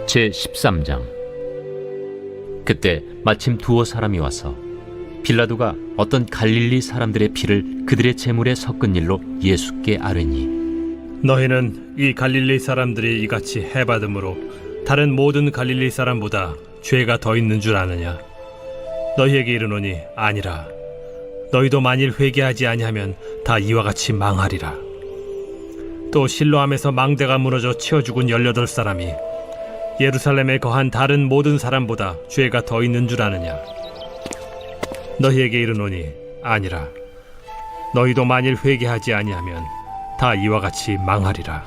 제13장. 그때 마침 두어 사람이 와서 빌라도가 어떤 갈릴리 사람들의 피를 그들의 제물에 섞은 일로 예수께 아뢰니, 너희는 이 갈릴리 사람들이 이같이 해받음으로 다른 모든 갈릴리 사람보다 죄가 더 있는 줄 아느냐? 너희에게 이르노니 아니라. 너희도 만일 회개하지 아니하면 다 이와 같이 망하리라. 또 실로암에서 망대가 무너져 치어 죽은 18사람이 예루살렘에 거한 다른 모든 사람보다 죄가 더 있는 줄 아느냐? 너희에게 이르노니 아니라. 너희도 만일 회개하지 아니하면 다 이와 같이 망하리라.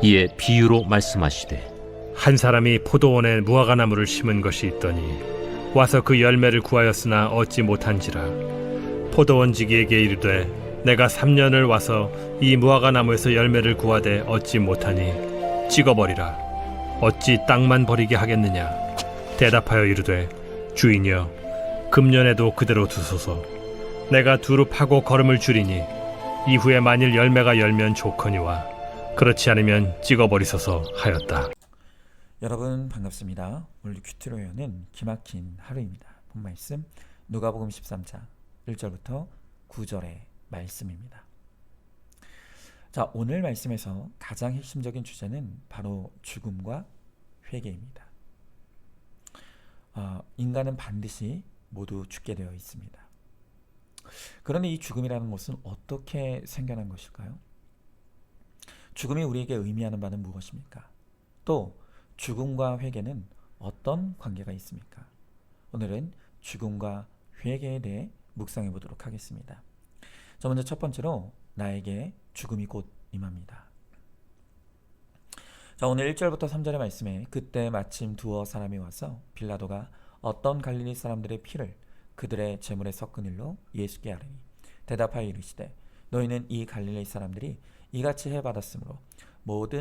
이에 비유로 말씀하시되, 한 사람이 포도원에 무화과나무를 심은 것이 있더니 와서 그 열매를 구하였으나 얻지 못한지라. 포도원지기에게 이르되 내가 3년을 와서 이 무화과나무에서 열매를 구하되 얻지 못하니 찍어버리라. 어찌 땅만 버리게 하겠느냐? 대답하여 이르되 주인이여, 금년에도 그대로 두소서. 내가 두루 파고 거름을 줄이니 이후에 만일 열매가 열면 좋거니와 그렇지 않으면 찍어버리소서 하였다. 여러분 반갑습니다. 오늘 큐티로여는 기막힌 하루입니다. 본 말씀 누가복음 13장 1절부터 9절의 말씀입니다. 자, 오늘 말씀에서 가장 핵심적인 주제는 바로 죽음과 회개입니다. 인간은 반드시 모두 죽게 되어 있습니다. 그런데 이 죽음이라는 것은 어떻게 생겨난 것일까요? 죽음이 우리에게 의미하는 바는 무엇입니까? 또 죽음과 회개는 어떤 관계가 있습니까? 오늘은 죽음과 회개에 대해 묵상해 보도록 하겠습니다. 자, 먼저 첫 번째로 나에게 죽음이 곧 임합니다. 자, 오늘 1절부터 3절의 말씀에 그때 마침 두어 사람이 와서 빌라도가 어떤 갈릴리 사람들의 피를 그들의 제물에 섞은 일로 예수께 아뢰니, 대답하여 이르시되 너희는 이 갈릴리 사람들이 이같이 해받았으므로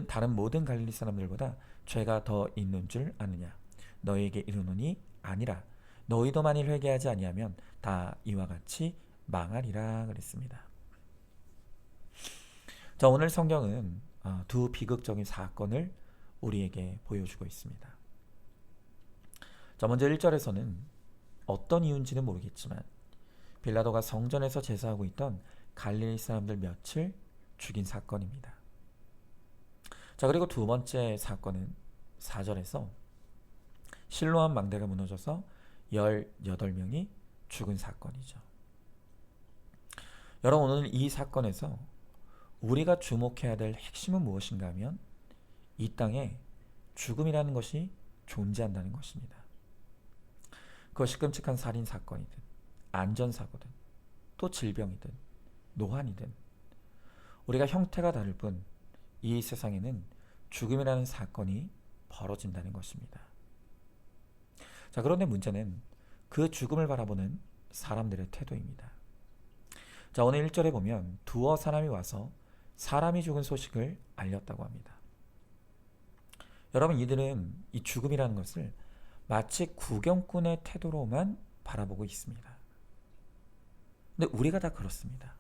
다른 모든 갈릴리 사람들보다 죄가 더 있는 줄 아느냐? 너희에게 이르노니 아니라. 너희도 만일 회개하지 아니하면 다 이와 같이 망하리라 그랬습니다. 자, 오늘 성경은 두 비극적인 사건을 우리에게 보여주고 있습니다. 자, 먼저 1절에서는 어떤 이유인지는 모르겠지만 빌라도가 성전에서 제사하고 있던 갈릴리 사람들 몇을 죽인 사건입니다. 자, 그리고 두 번째 사건은 4절에서 실로암 망대가 무너져서 18명이 죽은 사건이죠. 여러분, 오늘 이 사건에서 우리가 주목해야 될 핵심은 무엇인가 하면 이 땅에 죽음이라는 것이 존재한다는 것입니다. 그것이 끔찍한 살인사건이든 안전사고든 또 질병이든 노환이든 우리가 형태가 다를 뿐 이 세상에는 죽음이라는 사건이 벌어진다는 것입니다. 자, 그런데 문제는 그 죽음을 바라보는 사람들의 태도입니다. 자, 오늘 1절에 보면 두어 사람이 와서 사람이 죽은 소식을 알렸다고 합니다. 여러분, 이들은 이 죽음이라는 것을 마치 구경꾼의 태도로만 바라보고 있습니다. 근데 우리가 다 그렇습니다.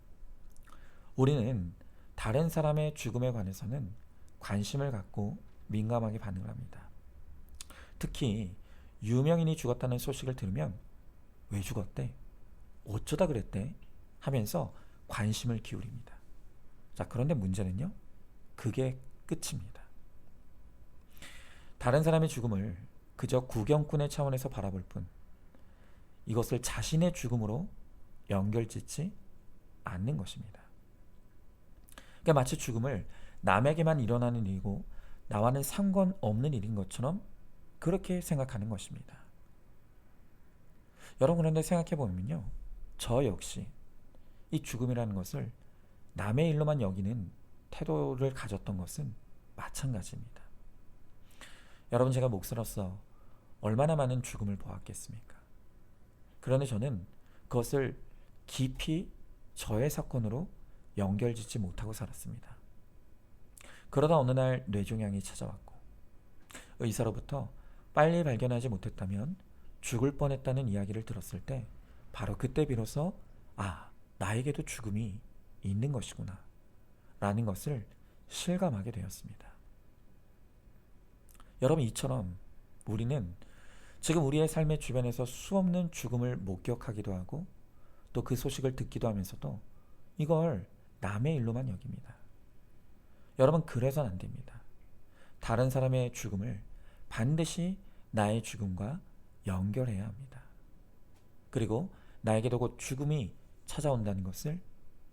우리는 다른 사람의 죽음에 관해서는 관심을 갖고 민감하게 반응을 합니다. 특히 유명인이 죽었다는 소식을 들으면 왜 죽었대? 어쩌다 그랬대? 하면서 관심을 기울입니다. 자, 그런데 문제는요, 그게 끝입니다. 다른 사람의 죽음을 그저 구경꾼의 차원에서 바라볼 뿐 이것을 자신의 죽음으로 연결짓지 않는 것입니다. 그러니까 마치 죽음을 남에게만 일어나는 일이고 나와는 상관없는 일인 것처럼 그렇게 생각하는 것입니다. 여러분, 그런데 생각해보면요, 저 역시 이 죽음이라는 것을 남의 일로만 여기는 태도를 가졌던 것은 마찬가지입니다. 여러분, 제가 목사로서 얼마나 많은 죽음을 보았겠습니까? 그런데 저는 그것을 깊이 저의 사건으로 연결짓지 못하고 살았습니다. 그러다 어느 날 뇌종양이 찾아왔고 의사로부터 빨리 발견하지 못했다면 죽을 뻔했다는 이야기를 들었을 때 바로 그때 비로소 나에게도 죽음이 있는 것이구나 라는 것을 실감하게 되었습니다. 여러분, 이처럼 우리는 지금 우리의 삶의 주변에서 수없는 죽음을 목격하기도 하고 또 그 소식을 듣기도 하면서도 이걸 남의 일로만 여깁니다. 여러분, 그래서는 안 됩니다. 다른 사람의 죽음을 반드시 나의 죽음과 연결해야 합니다. 그리고 나에게도 곧 죽음이 찾아온다는 것을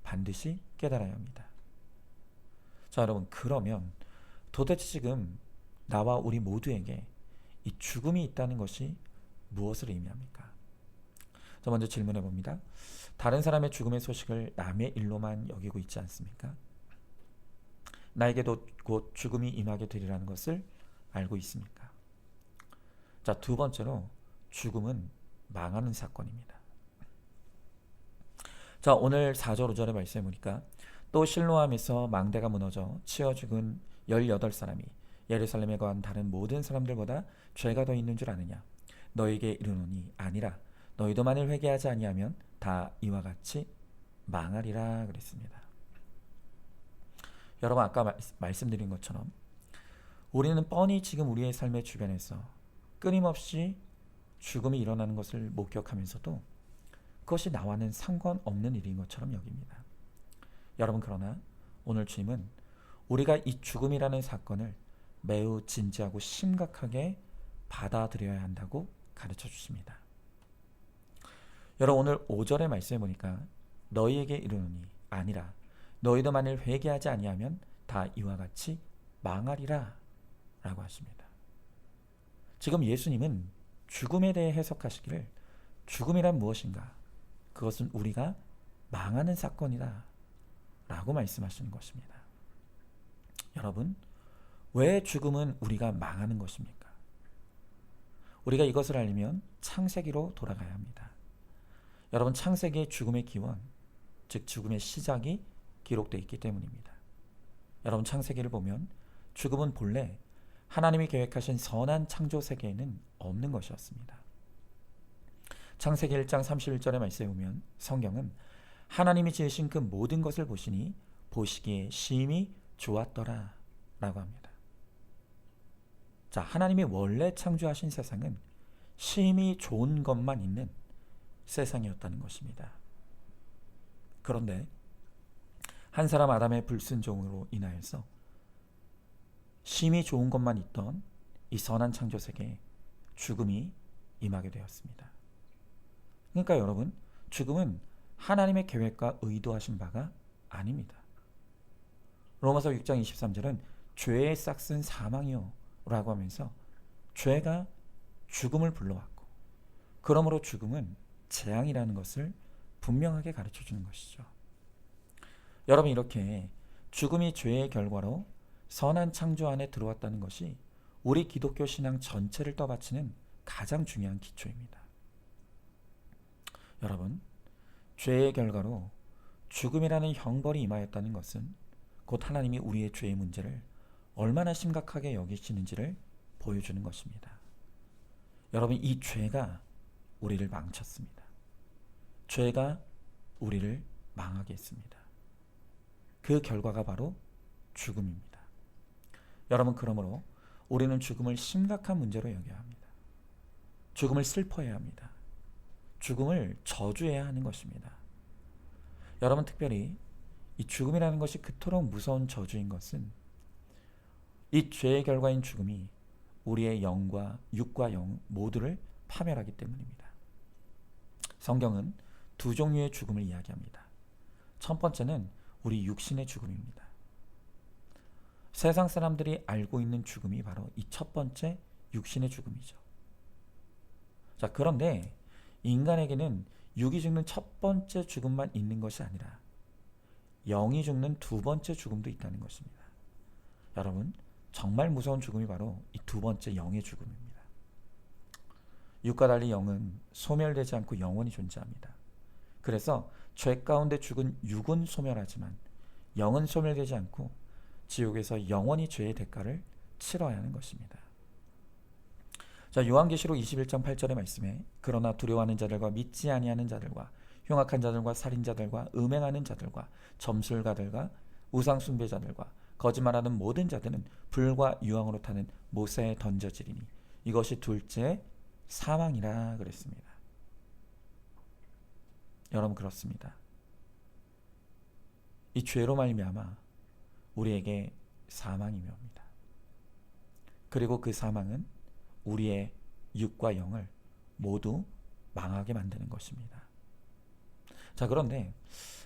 반드시 깨달아야 합니다. 자, 여러분, 그러면 도대체 지금 나와 우리 모두에게 이 죽음이 있다는 것이 무엇을 의미합니까? 자, 먼저 질문해 봅니다. 다른 사람의 죽음의 소식을 남의 일로만 여기고 있지 않습니까? 나에게도 곧 죽음이 임하게 되리라는 것을 알고 있습니까? 자, 두 번째로 죽음은 망하는 사건입니다. 자, 오늘 4절 5절의 말씀에 보니까 또 실로암에서 망대가 무너져 치어 죽은 18사람이 예루살렘에 거한 다른 모든 사람들보다 죄가 더 있는 줄 아느냐? 너에게 이르노니 아니라 너희도 만일 회개하지 아니하면 다 이와 같이 망하리라 그랬습니다. 여러분, 아까 말씀드린 것처럼 우리는 뻔히 지금 우리의 삶의 주변에서 끊임없이 죽음이 일어나는 것을 목격하면서도 그것이 나와는 상관없는 일인 것처럼 여깁니다. 여러분, 그러나 오늘 주님은 우리가 이 죽음이라는 사건을 매우 진지하고 심각하게 받아들여야 한다고 가르쳐 주십니다. 여러분, 오늘 5절의 말씀에 보니까 너희에게 이르노니 아니라 너희도 만일 회개하지 아니하면 다 이와 같이 망하리라 라고 하십니다. 지금 예수님은 죽음에 대해 해석하시기를 죽음이란 무엇인가? 그것은 우리가 망하는 사건이다 라고 말씀하시는 것입니다. 여러분, 왜 죽음은 우리가 망하는 것입니까? 우리가 이것을 알려면 창세기로 돌아가야 합니다. 여러분, 창세기의 죽음의 기원, 즉 죽음의 시작이 기록되어 있기 때문입니다. 여러분, 창세기를 보면 죽음은 본래 하나님이 계획하신 선한 창조 세계에는 없는 것이었습니다. 창세기 1장 31절의 말씀에 보면 성경은 하나님이 지으신 그 모든 것을 보시니 보시기에 심히 좋았더라 라고 합니다. 자, 하나님이 원래 창조하신 세상은 심히 좋은 것만 있는 세상이었다는 것입니다. 그런데 한 사람 아담의 불순종으로 인하여서 심히 좋은 것만 있던 이 선한 창조 세계에 죽음이 임하게 되었습니다. 그러니까 여러분, 죽음은 하나님의 계획과 의도하신 바가 아닙니다. 로마서 6장 23절은 죄의 싹은 사망이요 라고 하면서 죄가 죽음을 불러왔고 그러므로 죽음은 재앙이라는 것을 분명하게 가르쳐 주는 것이죠. 여러분, 이렇게 죽음이 죄의 결과로 선한 창조 안에 들어왔다는 것이 우리 기독교 신앙 전체를 떠받치는 가장 중요한 기초입니다. 여러분, 죄의 결과로 죽음이라는 형벌이 임하였다는 것은 곧 하나님이 우리의 죄의 문제를 얼마나 심각하게 여기시는지를 보여주는 것입니다. 여러분, 이 죄가 우리를 망쳤습니다. 죄가 우리를 망하게 했습니다. 그 결과가 바로 죽음입니다. 여러분, 그러므로 우리는 죽음을 심각한 문제로 여겨야 합니다. 죽음을 슬퍼해야 합니다. 죽음을 저주해야 하는 것입니다. 여러분, 특별히 이 죽음이라는 것이 그토록 무서운 저주인 것은 이 죄의 결과인 죽음이 우리의 영과 육과 영 모두를 파멸하기 때문입니다. 성경은 두 종류의 죽음을 이야기합니다. 첫 번째는 우리 육신의 죽음입니다. 세상 사람들이 알고 있는 죽음이 바로 이 첫 번째 육신의 죽음이죠. 자, 그런데 인간에게는 육이 죽는 첫 번째 죽음만 있는 것이 아니라 영이 죽는 두 번째 죽음도 있다는 것입니다. 여러분, 정말 무서운 죽음이 바로 이 두 번째 영의 죽음입니다. 육과 달리 영은 소멸되지 않고 영원히 존재합니다. 그래서 죄 가운데 죽은 육은 소멸하지만 영은 소멸되지 않고 지옥에서 영원히 죄의 대가를 치러야 하는 것입니다. 자, 요한계시록 21장 8절의 말씀에 그러나 두려워하는 자들과 믿지 아니하는 자들과 흉악한 자들과 살인자들과 음행하는 자들과 점술가들과 우상 숭배자들과 거짓말하는 모든 자들은 불과 유황으로 타는 못사에 던져지리니 이것이 둘째 사망이라 그랬습니다. 여러분, 그렇습니다. 이 죄로 말미암아 우리에게 사망이 옵니다. 그리고 그 사망은 우리의 육과 영을 모두 망하게 만드는 것입니다. 자, 그런데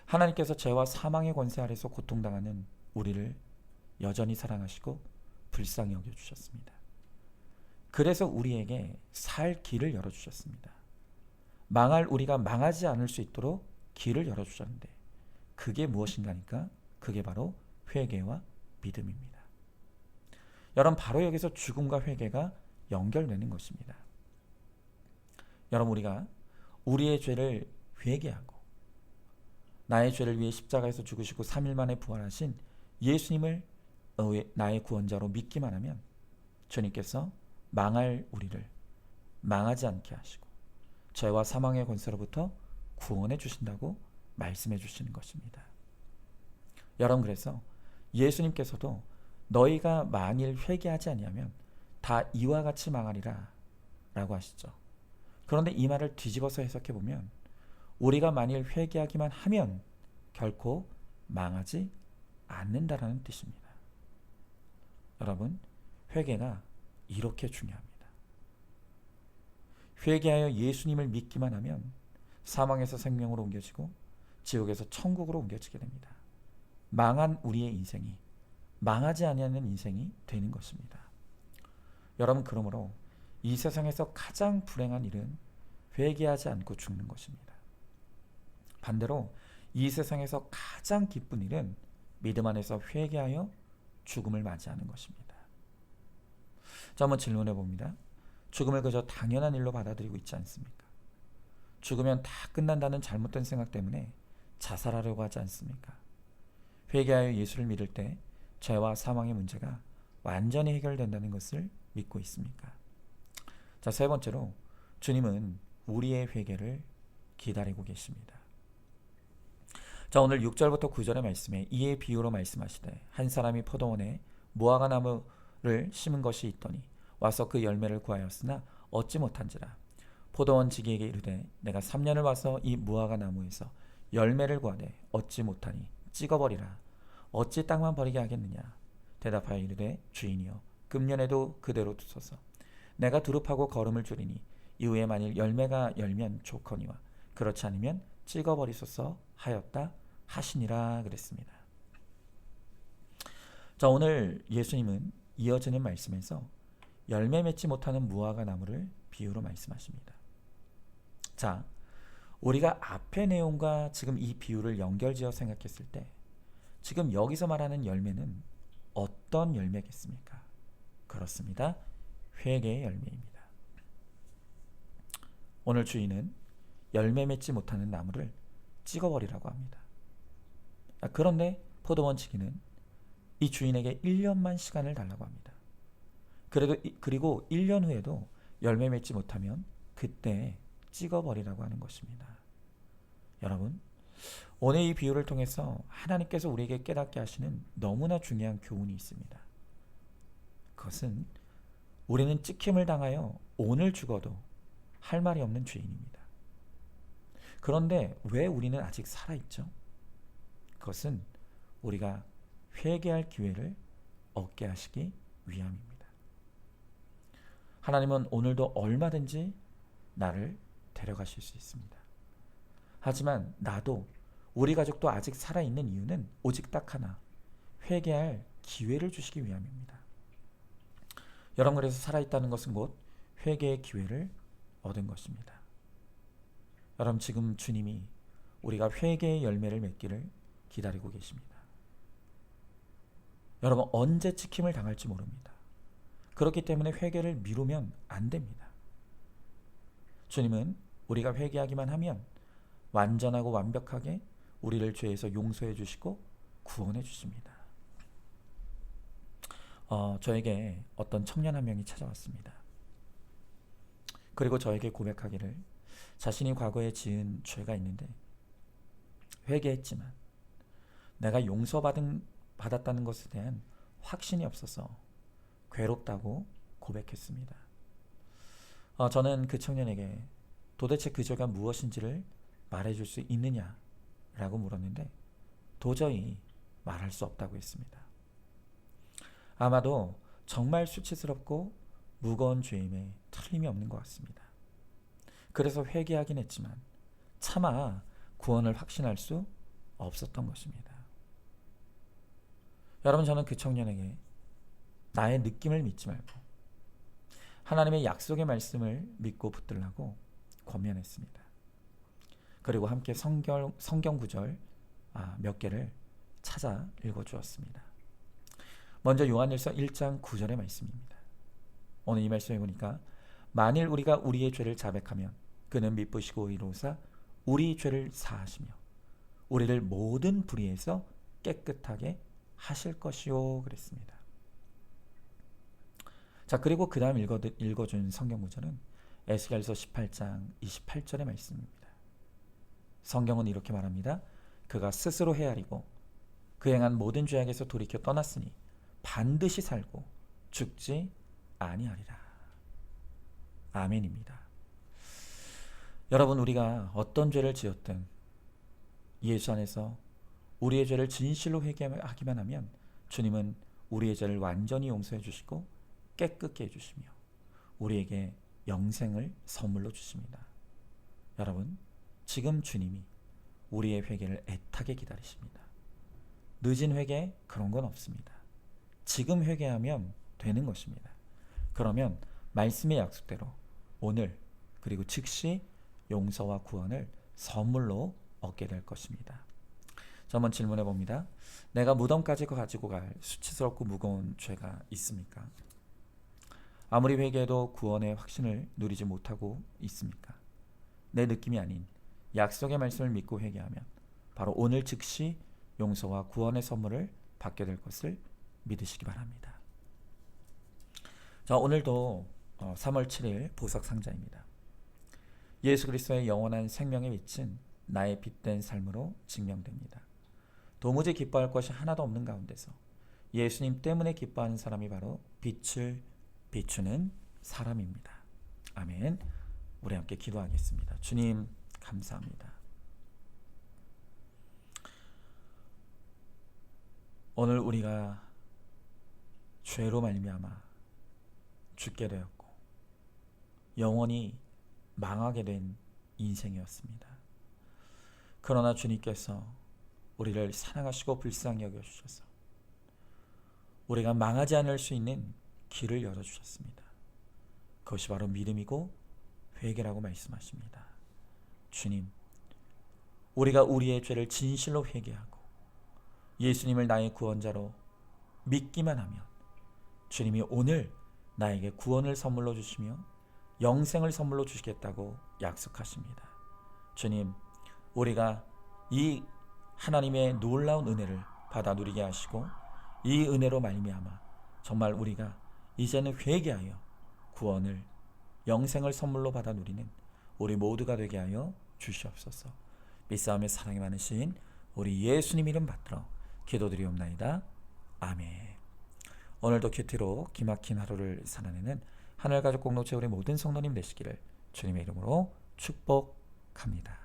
하나님께서 죄와 사망의 권세 아래서 고통당하는 우리를 여전히 사랑하시고 불쌍히 여겨주셨습니다. 그래서 우리에게 살 길을 열어주셨습니다. 망할 우리가 망하지 않을 수 있도록 길을 열어주셨는데 그게 무엇인가니까 그게 바로 회개와 믿음입니다. 여러분, 바로 여기서 죽음과 회개가 연결되는 것입니다. 여러분, 우리가 우리의 죄를 회개하고 나의 죄를 위해 십자가에서 죽으시고 3일 만에 부활하신 예수님을 나의 구원자로 믿기만 하면 주님께서 망할 우리를 망하지 않게 하시고 죄와 사망의 권세로부터 구원해 주신다고 말씀해 주시는 것입니다. 여러분, 그래서 예수님께서도 너희가 만일 회개하지 아니하면 다 이와 같이 망하리라 라고 하시죠. 그런데 이 말을 뒤집어서 해석해 보면 우리가 만일 회개하기만 하면 결코 망하지 않는다라는 뜻입니다. 여러분, 회개가 이렇게 중요합니다. 회개하여 예수님을 믿기만 하면 사망에서 생명으로 옮겨지고 지옥에서 천국으로 옮겨지게 됩니다. 망한 우리의 인생이 망하지 아니하는 인생이 되는 것입니다. 여러분, 그러므로 이 세상에서 가장 불행한 일은 회개하지 않고 죽는 것입니다. 반대로 이 세상에서 가장 기쁜 일은 믿음 안에서 회개하여 죽음을 맞이하는 것입니다. 자, 한번 질문해 봅니다. 죽음을 그저 당연한 일로 받아들이고 있지 않습니까? 죽으면 다 끝난다는 잘못된 생각 때문에 자살하려고 하지 않습니까? 회개하여 예수를 믿을 때 죄와 사망의 문제가 완전히 해결된다는 것을 믿고 있습니까? 자, 세 번째로 주님은 우리의 회개를 기다리고 계십니다. 자, 오늘 6절부터 9절의 말씀에 이의 비유로 말씀하시되 한 사람이 포도원에 무화과 나무를 심은 것이 있더니 와서 그 열매를 구하였으나 얻지 못한지라. 포도원 지기에게 이르되 내가 3년을 와서 이 무화과 나무에서 열매를 구하되 얻지 못하니 찍어버리라. 어찌 땅만 버리게 하겠느냐. 대답하여 이르되 주인이여 금년에도 그대로 두소서. 내가 두릅하고 거름을 줄이니 이후에 만일 열매가 열면 좋거니와 그렇지 않으면 찍어버리소서 하였다 하시니라 그랬습니다. 자, 오늘 예수님은 이어지는 말씀에서 열매 맺지 못하는 무화과 나무를 비유로 말씀하십니다. 자, 우리가 앞의 내용과 지금 이 비유를 연결지어 생각했을 때 지금 여기서 말하는 열매는 어떤 열매겠습니까? 그렇습니다. 회개의 열매입니다. 오늘 주인은 열매 맺지 못하는 나무를 찍어버리라고 합니다. 그런데 포도원 지기는 이 주인에게 1년만 시간을 달라고 합니다. 그리고 1년 후에도 열매 맺지 못하면 그때 찍어버리라고 하는 것입니다. 여러분, 오늘 이 비유를 통해서 하나님께서 우리에게 깨닫게 하시는 너무나 중요한 교훈이 있습니다. 그것은 우리는 찍힘을 당하여 오늘 죽어도 할 말이 없는 죄인입니다. 그런데 왜 우리는 아직 살아있죠? 그것은 우리가 회개할 기회를 얻게 하시기 위함입니다. 하나님은 오늘도 얼마든지 나를 데려가실 수 있습니다. 하지만 나도 우리 가족도 아직 살아있는 이유는 오직 딱 하나, 회개할 기회를 주시기 위함입니다. 여러분, 그래서 살아있다는 것은 곧 회개의 기회를 얻은 것입니다. 여러분, 지금 주님이 우리가 회개의 열매를 맺기를 기다리고 계십니다. 여러분, 언제 찍힘을 당할지 모릅니다. 그렇기 때문에 회개를 미루면 안 됩니다. 주님은 우리가 회개하기만 하면 완전하고 완벽하게 우리를 죄에서 용서해 주시고 구원해 주십니다. 저에게 어떤 청년 한 명이 찾아왔습니다. 그리고 저에게 고백하기를 자신이 과거에 지은 죄가 있는데 회개했지만 내가 용서받은 받았다는 것에 대한 확신이 없어서 괴롭다고 고백했습니다. 저는 그 청년에게 도대체 그 죄가 무엇인지를 말해줄 수 있느냐라고 물었는데 도저히 말할 수 없다고 했습니다. 아마도 정말 수치스럽고 무거운 죄임에 틀림이 없는 것 같습니다. 그래서 회개하긴 했지만 차마 구원을 확신할 수 없었던 것입니다. 여러분, 저는 그 청년에게 나의 느낌을 믿지 말고 하나님의 약속의 말씀을 믿고 붙들라고 권면했습니다. 그리고 함께 성경 구절 몇 개를 찾아 읽어주었습니다. 먼저 요한일서 1장 9절의 말씀입니다. 오늘 이 말씀에 보니까 만일 우리가 우리의 죄를 자백하면 그는 미쁘시고 의로우사 우리 죄를 사하시며 우리를 모든 불의에서 깨끗하게 하실 것이요 그랬습니다. 자, 그리고 그 다음 읽어준 성경 구절은 에스겔서 18장 28절의 말씀입니다. 성경은 이렇게 말합니다. 그가 스스로 헤아리고 그 행한 모든 죄악에서 돌이켜 떠났으니 반드시 살고 죽지 아니하리라. 아멘입니다. 여러분, 우리가 어떤 죄를 지었든 예수 안에서 우리의 죄를 진실로 회개하기만 하면 주님은 우리의 죄를 완전히 용서해 주시고 깨끗게 해주시며 우리에게 영생을 선물로 주십니다. 여러분, 지금 주님이 우리의 회개를 애타게 기다리십니다. 늦은 회개 그런 건 없습니다. 지금 회개하면 되는 것입니다. 그러면 말씀의 약속대로 오늘 그리고 즉시 용서와 구원을 선물로 얻게 될 것입니다. 저 한번 질문해 봅니다. 내가 무덤까지 가지고 갈 수치스럽고 무거운 죄가 있습니까? 아무리 회개해도 구원의 확신을 누리지 못하고 있습니까? 내 느낌이 아닌 약속의 말씀을 믿고 회개하면 바로 오늘 즉시 용서와 구원의 선물을 받게 될 것을 믿으시기 바랍니다. 자, 오늘도 3월 7일 보석 상자입니다. 예수 그리스도의 영원한 생명의 빛은 나의 빛된 삶으로 증명됩니다. 도무지 기뻐할 것이 하나도 없는 가운데서 예수님 때문에 기뻐하는 사람이 바로 빛을 비추는 사람입니다. 아멘. 우리 함께 기도하겠습니다. 주님, 감사합니다. 오늘 우리가 죄로 말미암아 죽게 되었고 영원히 망하게 된 인생이었습니다. 그러나 주님께서 우리를 사랑하시고 불쌍히 여겨주셔서 우리가 망하지 않을 수 있는 길을 열어주셨습니다. 그것이 바로 믿음이고 회개라고 말씀하십니다. 주님, 우리가 우리의 죄를 진실로 회개하고 예수님을 나의 구원자로 믿기만 하면 주님이 오늘 나에게 구원을 선물로 주시며 영생을 선물로 주시겠다고 약속하십니다. 주님, 우리가 이 하나님의 놀라운 은혜를 받아 누리게 하시고 이 은혜로 말미암아 정말 우리가 이제는 회개하여 구원을 영생을 선물로 받아 누리는 우리 모두가 되게 하여 주시옵소서. 믿사오며 사랑이 많으신 우리 예수님 이름 받들어 기도드리옵나이다. 아멘. 오늘도 큐티로 기막힌 하루를 살아내는 하늘가족 공동체 우리 모든 성도님 되시기를 주님의 이름으로 축복합니다.